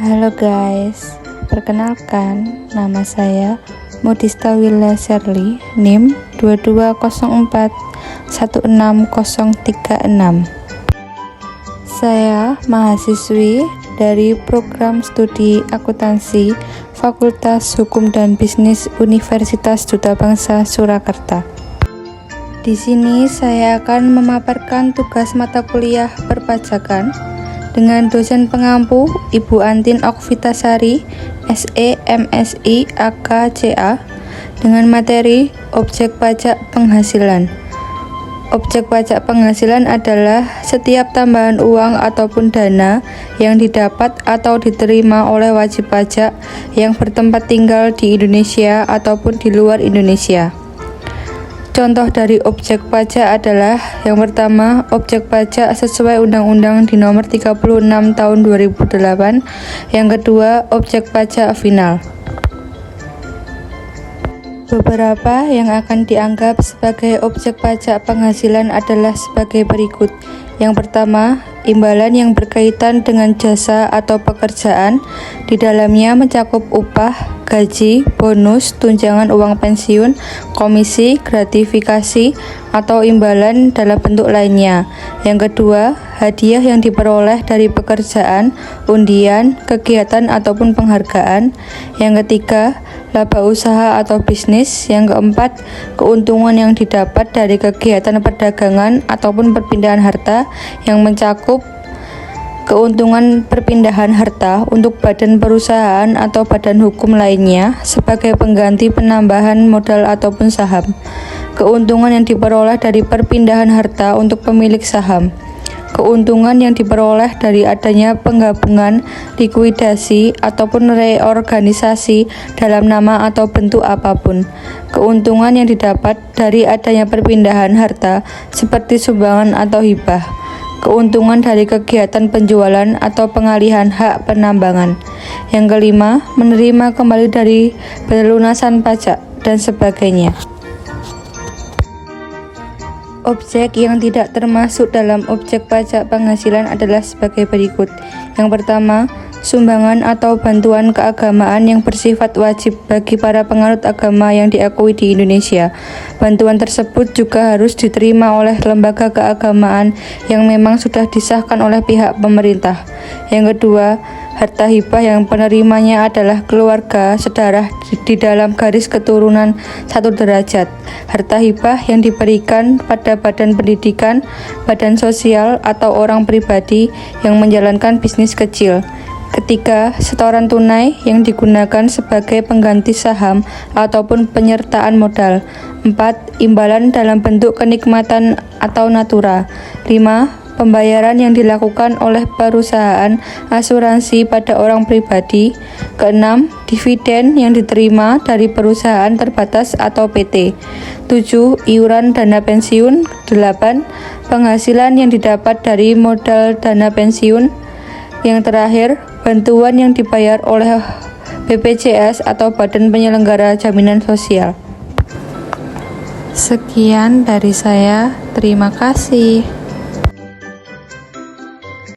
Halo guys, perkenalkan nama saya Modista Willa Sherly, NIM 2204160036. Saya mahasiswi dari program studi akuntansi Fakultas Hukum dan Bisnis Universitas Duta Bangsa Surakarta. Di sini saya akan memaparkan tugas mata kuliah perpajakan dengan dosen pengampu Ibu Antin Okvitasari, SE, MSI, AK, CA, dengan materi objek pajak penghasilan. Objek pajak penghasilan adalah setiap tambahan uang ataupun dana yang didapat atau diterima oleh wajib pajak yang bertempat tinggal di Indonesia ataupun di luar Indonesia. Contoh dari objek pajak adalah yang pertama, objek pajak sesuai Undang-Undang di nomor 36 tahun 2008. Yang kedua, objek pajak final. Beberapa yang akan dianggap sebagai objek pajak penghasilan adalah sebagai berikut. Yang pertama, imbalan yang berkaitan dengan jasa atau pekerjaan, di dalamnya mencakup upah, gaji, bonus, tunjangan uang pensiun, komisi, gratifikasi, atau imbalan dalam bentuk lainnya. Yang kedua, hadiah yang diperoleh dari pekerjaan, undian, kegiatan ataupun penghargaan. Yang ketiga, laba usaha atau bisnis. Yang keempat, keuntungan yang didapat dari kegiatan perdagangan ataupun perpindahan harta yang mencakup keuntungan perpindahan harta untuk badan perusahaan atau badan hukum lainnya sebagai pengganti penambahan modal ataupun saham. Keuntungan yang diperoleh dari perpindahan harta untuk pemilik saham. Keuntungan yang diperoleh dari adanya penggabungan, likuidasi, ataupun reorganisasi dalam nama atau bentuk apapun. Keuntungan yang didapat dari adanya perpindahan harta seperti sumbangan atau hibah. Keuntungan dari kegiatan penjualan atau pengalihan hak penambangan. Yang kelima, menerima kembali dari pelunasan pajak dan sebagainya. Objek yang tidak termasuk dalam objek pajak penghasilan adalah sebagai berikut. Yang pertama, sumbangan atau bantuan keagamaan yang bersifat wajib bagi para penganut agama yang diakui di Indonesia. Bantuan tersebut juga harus diterima oleh lembaga keagamaan yang memang sudah disahkan oleh pihak pemerintah. Yang kedua, harta hibah yang penerimanya adalah keluarga sedarah di dalam garis keturunan 1 derajat. Harta hibah yang diberikan pada badan pendidikan, badan sosial, atau orang pribadi yang menjalankan bisnis kecil. Ketiga, setoran tunai yang digunakan sebagai pengganti saham ataupun penyertaan modal. 4. Imbalan dalam bentuk kenikmatan atau natura. 5. Pembayaran yang dilakukan oleh perusahaan asuransi pada orang pribadi. Keenam, dividen yang diterima dari perusahaan terbatas atau PT. 7. Iuran dana pensiun. 8. Penghasilan yang didapat dari modal dana pensiun. Yang terakhir, bantuan yang dibayar oleh BPJS atau Badan Penyelenggara Jaminan Sosial. Sekian dari saya, terima kasih.